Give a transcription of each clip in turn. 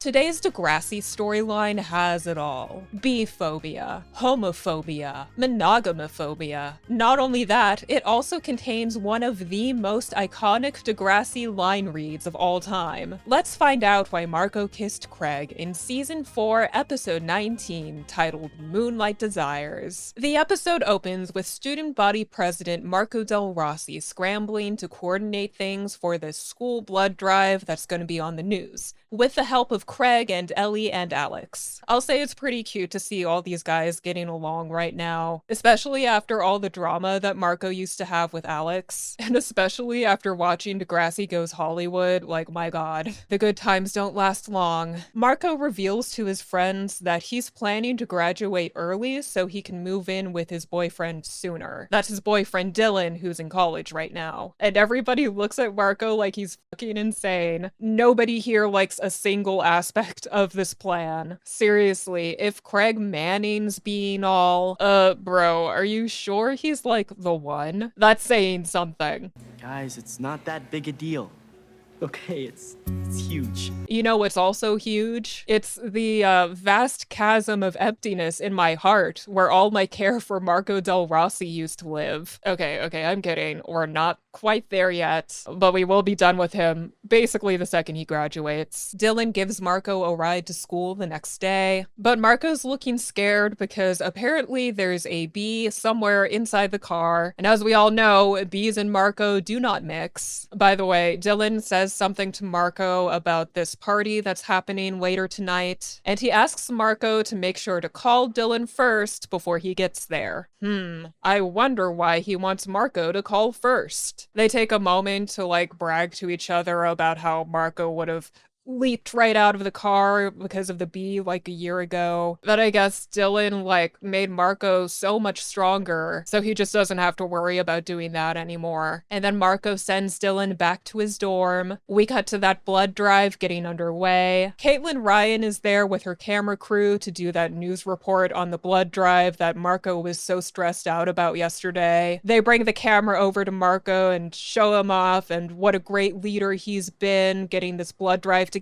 Today's Degrassi storyline has it all. Beephobia, homophobia, monogamophobia. Not only that, it also contains one of the most iconic Degrassi line reads of all time. Let's find out why Marco kissed Craig in Season 4, Episode 19, titled Moonlight Desires. The episode opens with Student Body President Marco Del Rossi scrambling to coordinate things for this school blood drive that's going to be on the news, with the help of Craig and Ellie and Alex. I'll say it's pretty cute to see all these guys getting along right now, especially after all the drama that Marco used to have with Alex, and especially after watching Degrassi Goes Hollywood. Like, my god, the good times don't last long. Marco reveals to his friends that he's planning to graduate early so he can move in with his boyfriend sooner. That's his boyfriend Dylan, who's in college right now. And everybody looks at Marco like he's fucking insane. Nobody here likes a single aspect of this plan. Seriously, if Craig Manning's being all, bro, are you sure he's like the one? That's saying something. Guys, it's not that big a deal. Okay, it's huge. You know what's also huge? It's the vast chasm of emptiness in my heart where all my care for Marco Del Rossi used to live. Okay, I'm kidding. We're not quite there yet, but we will be done with him basically the second he graduates. Dylan gives Marco a ride to school the next day, but Marco's looking scared because apparently there's a bee somewhere inside the car, and as we all know, bees and Marco do not mix. By the way, Dylan says something to Marco about this party that's happening later tonight, and he asks Marco to make sure to call Dylan first before he gets there. I wonder why he wants Marco to call first. They take a moment to brag to each other about how Marco would have leaped right out of the car because of the bee a year ago. But I guess Dylan made Marco so much stronger, so he just doesn't have to worry about doing that anymore. And then Marco sends Dylan back to his dorm. We cut to that blood drive getting underway. Caitlin Ryan is there with her camera crew to do that news report on the blood drive that Marco was so stressed out about yesterday. They bring the camera over to Marco and show him off and what a great leader he's been getting this blood drive together.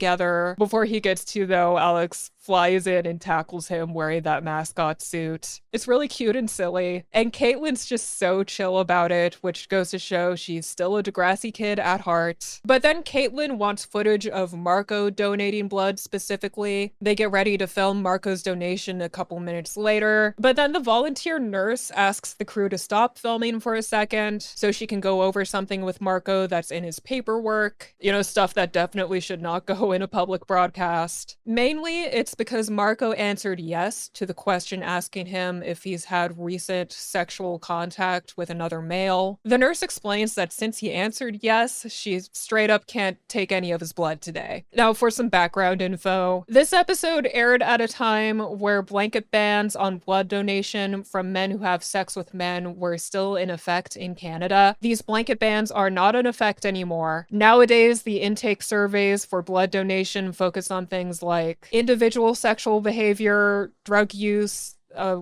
Before he gets to, though, Alex flies in and tackles him wearing that mascot suit. It's really cute and silly, and Caitlin's just so chill about it, which goes to show she's still a Degrassi kid at heart. But then Caitlin wants footage of Marco donating blood specifically. They get ready to film Marco's donation a couple minutes later, but then the volunteer nurse asks the crew to stop filming for a second so she can go over something with Marco that's in his paperwork. You know, stuff that definitely should not go in a public broadcast. Mainly, it's because Marco answered yes to the question asking him if he's had recent sexual contact with another male. The nurse explains that since he answered yes, she straight up can't take any of his blood today. Now, for some background info, this episode aired at a time where blanket bans on blood donation from men who have sex with men were still in effect in Canada. These blanket bans are not in effect anymore. Nowadays, the intake surveys for blood donation focus on things like individual sexual behavior, drug use,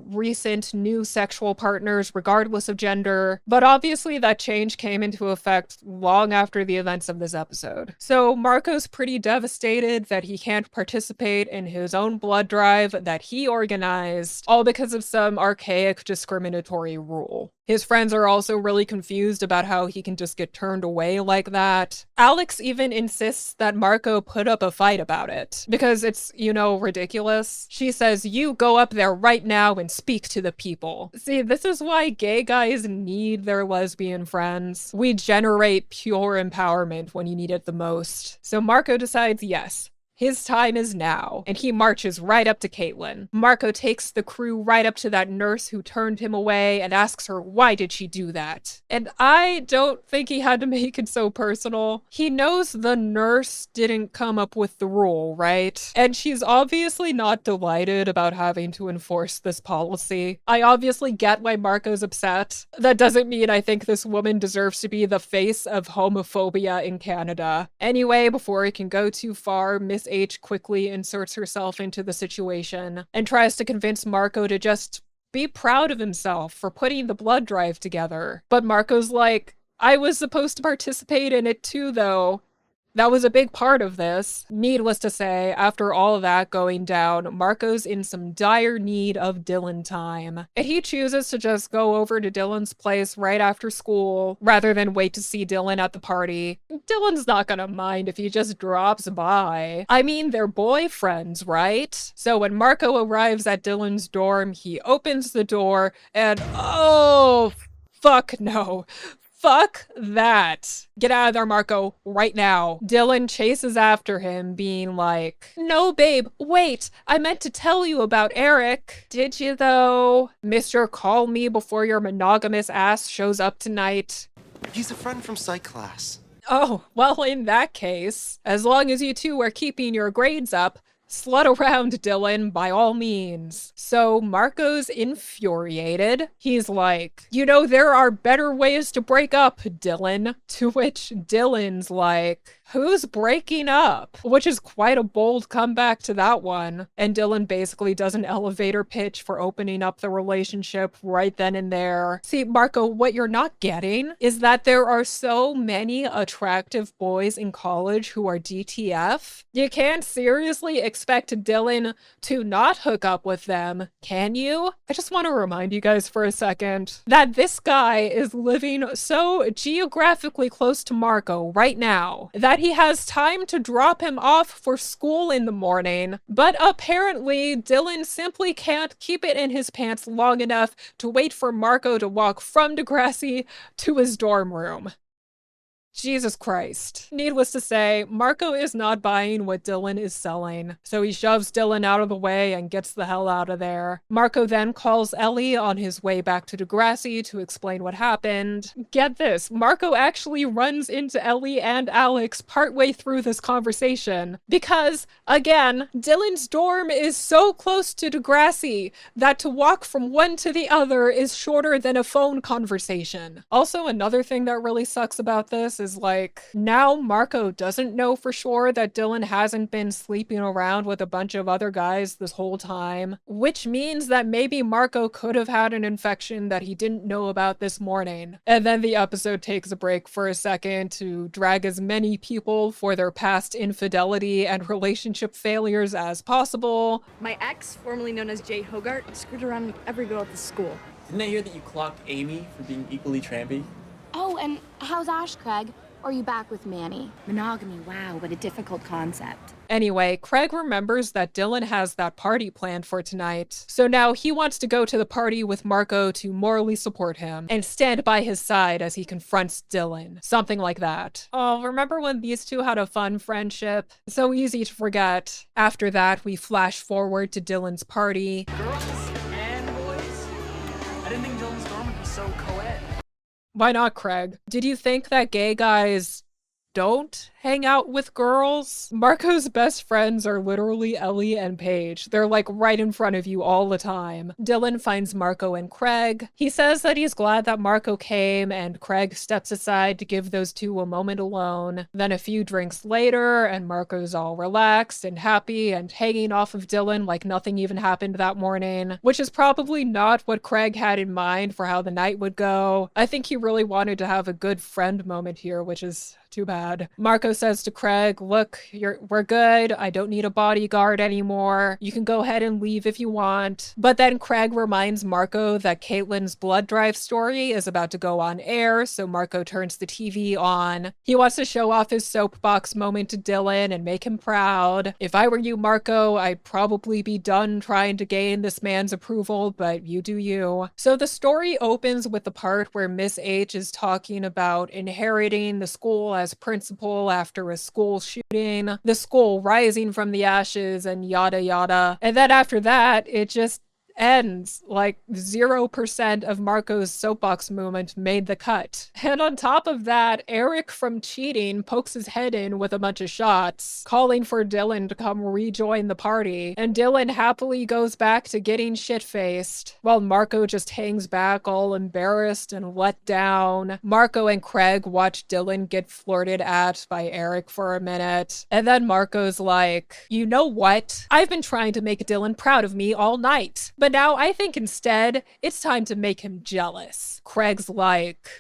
recent new sexual partners regardless of gender, but obviously that change came into effect long after the events of this episode. So Marco's pretty devastated that he can't participate in his own blood drive that he organized, all because of some archaic discriminatory rule. His friends are also really confused about how he can just get turned away like that. Alex even insists that Marco put up a fight about it, because it's, ridiculous. She says, "You go up there right now and speak to the people." See, this is why gay guys need their lesbian friends. We generate pure empowerment when you need it the most. So Marco decides yes. His time is now, and he marches right up to Caitlin. Marco takes the crew right up to that nurse who turned him away and asks her why did she do that. And I don't think he had to make it so personal. He knows the nurse didn't come up with the rule, right? And she's obviously not delighted about having to enforce this policy. I obviously get why Marco's upset. That doesn't mean I think this woman deserves to be the face of homophobia in Canada. Anyway, before it can go too far, Miss H quickly inserts herself into the situation and tries to convince Marco to just be proud of himself for putting the blood drive together. But Marco's like, "I was supposed to participate in it too, though." That was a big part of this. Needless to say, after all of that going down, Marco's in some dire need of Dylan time. And he chooses to just go over to Dylan's place right after school, rather than wait to see Dylan at the party. Dylan's not gonna mind if he just drops by. I mean, they're boyfriends, right? So when Marco arrives at Dylan's dorm, he opens the door and oh, fuck no. Fuck that. Get out of there, Marco, right now. Dylan chases after him, being like, no, babe, wait, I meant to tell you about Eric. Did you, though? Mr. Call Me Before Your Monogamous Ass shows up tonight. He's a friend from psych class. Oh, well, in that case, as long as you two are keeping your grades up, slut around, Dylan, by all means. So Marco's infuriated. He's like, you know, there are better ways to break up, Dylan. To which Dylan's like, who's breaking up? Which is quite a bold comeback to that one. And Dylan basically does an elevator pitch for opening up the relationship right then and there. See, Marco, what you're not getting is that there are so many attractive boys in college who are DTF. You can't seriously expect Dylan to not hook up with them, can you? I just want to remind you guys for a second that this guy is living so geographically close to Marco right now that he has time to drop him off for school in the morning, but apparently Dylan simply can't keep it in his pants long enough to wait for Marco to walk from Degrassi to his dorm room. Jesus Christ. Needless to say, Marco is not buying what Dylan is selling, so he shoves Dylan out of the way and gets the hell out of there. Marco then calls Ellie on his way back to Degrassi to explain what happened. Get this, Marco actually runs into Ellie and Alex partway through this conversation, because, again, Dylan's dorm is so close to Degrassi that to walk from one to the other is shorter than a phone conversation. Also, another thing that really sucks about this is like, now Marco doesn't know for sure that Dylan hasn't been sleeping around with a bunch of other guys this whole time, which means that maybe Marco could have had an infection that he didn't know about this morning. And then the episode takes a break for a second to drag as many people for their past infidelity and relationship failures as possible. My ex, formerly known as Jay Hogart, screwed around with every girl at the school. Didn't I hear that you clocked Amy for being equally trampy? Oh, and how's Ash, Craig? Or are you back with Manny? Monogamy, wow, what a difficult concept. Anyway, Craig remembers that Dylan has that party planned for tonight, so now he wants to go to the party with Marco to morally support him and stand by his side as he confronts Dylan. Something like that. Oh, remember when these two had a fun friendship? So easy to forget. After that, we flash forward to Dylan's party. Girls and boys? I didn't think Dylan's dorm would be so co-ed. Why not, Craig? Did you think that gay guys don't hang out with girls? Marco's best friends are literally Ellie and Paige. They're like right in front of you all the time. Dylan finds Marco and Craig. He says that he's glad that Marco came, and Craig steps aside to give those two a moment alone. Then a few drinks later, and Marco's all relaxed and happy and hanging off of Dylan like nothing even happened that morning, which is probably not what Craig had in mind for how the night would go. I think he really wanted to have a good friend moment here, which is too bad. Marco says to Craig, look, we're good. I don't need a bodyguard anymore. You can go ahead and leave if you want. But then Craig reminds Marco that Caitlin's blood drive story is about to go on air, so Marco turns the TV on. He wants to show off his soapbox moment to Dylan and make him proud. If I were you, Marco, I'd probably be done trying to gain this man's approval, but you do you. So the story opens with the part where Miss H is talking about inheriting the school as principal after a school shooting, the school rising from the ashes, and yada yada. And then after that, it just ends. Like 0% of Marco's soapbox movement made the cut. And on top of that, Eric from cheating pokes his head in with a bunch of shots, calling for Dylan to come rejoin the party. And Dylan happily goes back to getting shit-faced, while Marco just hangs back all embarrassed and let down. Marco and Craig watch Dylan get flirted at by Eric for a minute. And then Marco's like, you know what? I've been trying to make Dylan proud of me all night. But now I think instead, it's time to make him jealous. Craig's like,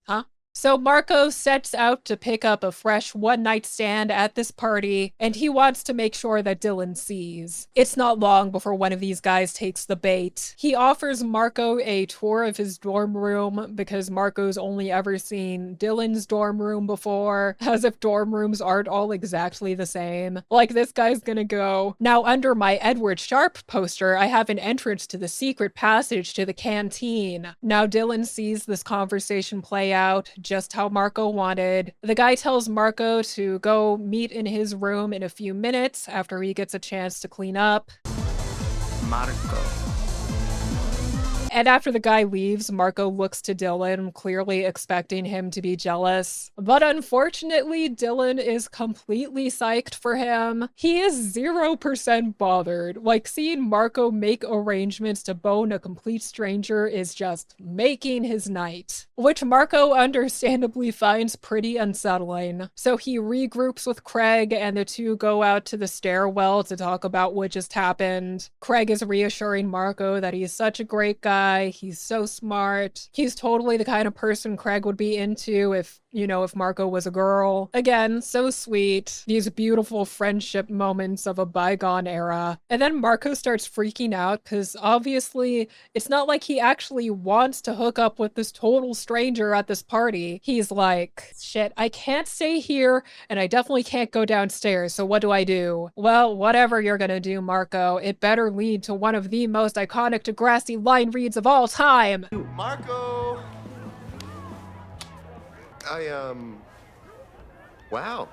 huh? So Marco sets out to pick up a fresh one-night stand at this party, and he wants to make sure that Dylan sees. It's not long before one of these guys takes the bait. He offers Marco a tour of his dorm room because Marco's only ever seen Dylan's dorm room before, as if dorm rooms aren't all exactly the same. Like, this guy's gonna go, "Now under my Edward Sharpe poster, I have an entrance to the secret passage to the canteen." Now Dylan sees this conversation play out just how Marco wanted. The guy tells Marco to go meet in his room in a few minutes after he gets a chance to clean up. Marco. And after the guy leaves, Marco looks to Dylan, clearly expecting him to be jealous. But unfortunately, Dylan is completely psyched for him. He is 0% bothered. Like, seeing Marco make arrangements to bone a complete stranger is just making his night, which Marco understandably finds pretty unsettling. So he regroups with Craig, and the two go out to the stairwell to talk about what just happened. Craig is reassuring Marco that he's such a great guy. He's so smart. He's totally the kind of person Craig would be into if Marco was a girl. Again, so sweet. These beautiful friendship moments of a bygone era. And then Marco starts freaking out because obviously it's not like he actually wants to hook up with this total stranger at this party. He's like, shit, I can't stay here and I definitely can't go downstairs. So what do I do? Well, whatever you're gonna do, Marco, it better lead to one of the most iconic Degrassi line reads of all time. Marco! Wow.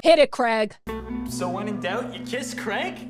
Hit it, Craig. So when in doubt, you kiss Craig?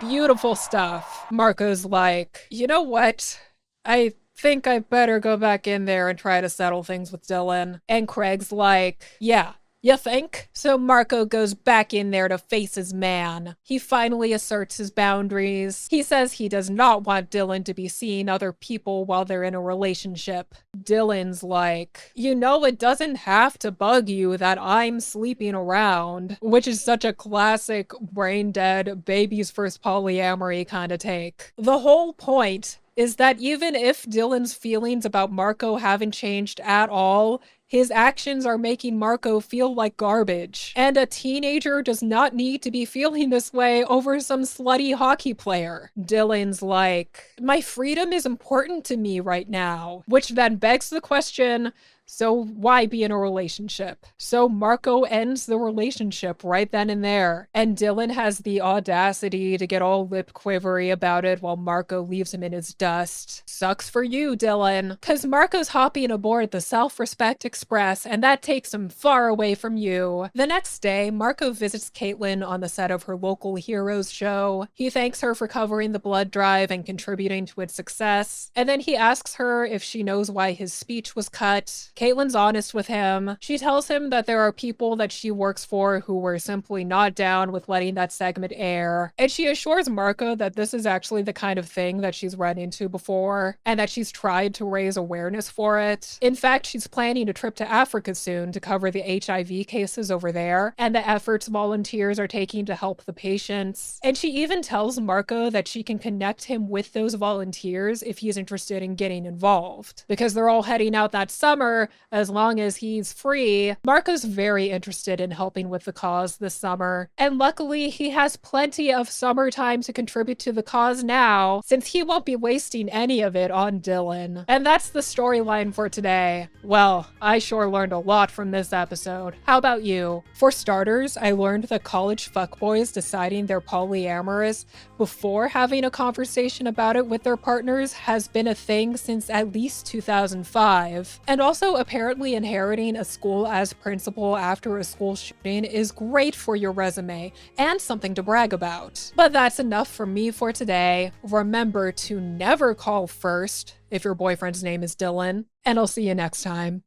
Beautiful stuff. Marco's like, you know what? I think I better go back in there and try to settle things with Dylan. And Craig's like, yeah. You think? So Marco goes back in there to face his man. He finally asserts his boundaries. He says he does not want Dylan to be seeing other people while they're in a relationship. Dylan's like, it doesn't have to bug you that I'm sleeping around, which is such a classic brain-dead baby's first polyamory kind of take. The whole point is that even if Dylan's feelings about Marco haven't changed at all, his actions are making Marco feel like garbage. And a teenager does not need to be feeling this way over some slutty hockey player. Dylan's like, my freedom is important to me right now. Which then begs the question, so why be in a relationship? So Marco ends the relationship right then and there. And Dylan has the audacity to get all lip quivery about it while Marco leaves him in his dust. Sucks for you, Dylan. Cause Marco's hopping aboard the Self-Respect Express, and that takes him far away from you. The next day, Marco visits Caitlin on the set of her local Heroes show. He thanks her for covering the blood drive and contributing to its success. And then he asks her if she knows why his speech was cut. Caitlin's honest with him. She tells him that there are people that she works for who were simply not down with letting that segment air. And she assures Marco that this is actually the kind of thing that she's run into before, and that she's tried to raise awareness for it. In fact, she's planning a trip to Africa soon to cover the HIV cases over there, and the efforts volunteers are taking to help the patients. And she even tells Marco that she can connect him with those volunteers if he's interested in getting involved, because they're all heading out that summer as long as he's free. Marco's very interested in helping with the cause this summer, and luckily he has plenty of summertime to contribute to the cause now, since he won't be wasting any of it on Dylan. And that's the storyline for today. Well, I sure learned a lot from this episode. How about you? For starters, I learned that college fuckboys deciding they're polyamorous before having a conversation about it with their partners has been a thing since at least 2005. And also, apparently inheriting a school as principal after a school shooting is great for your resume and something to brag about. But that's enough from me for today. Remember to never call first if your boyfriend's name is Dylan, and I'll see you next time.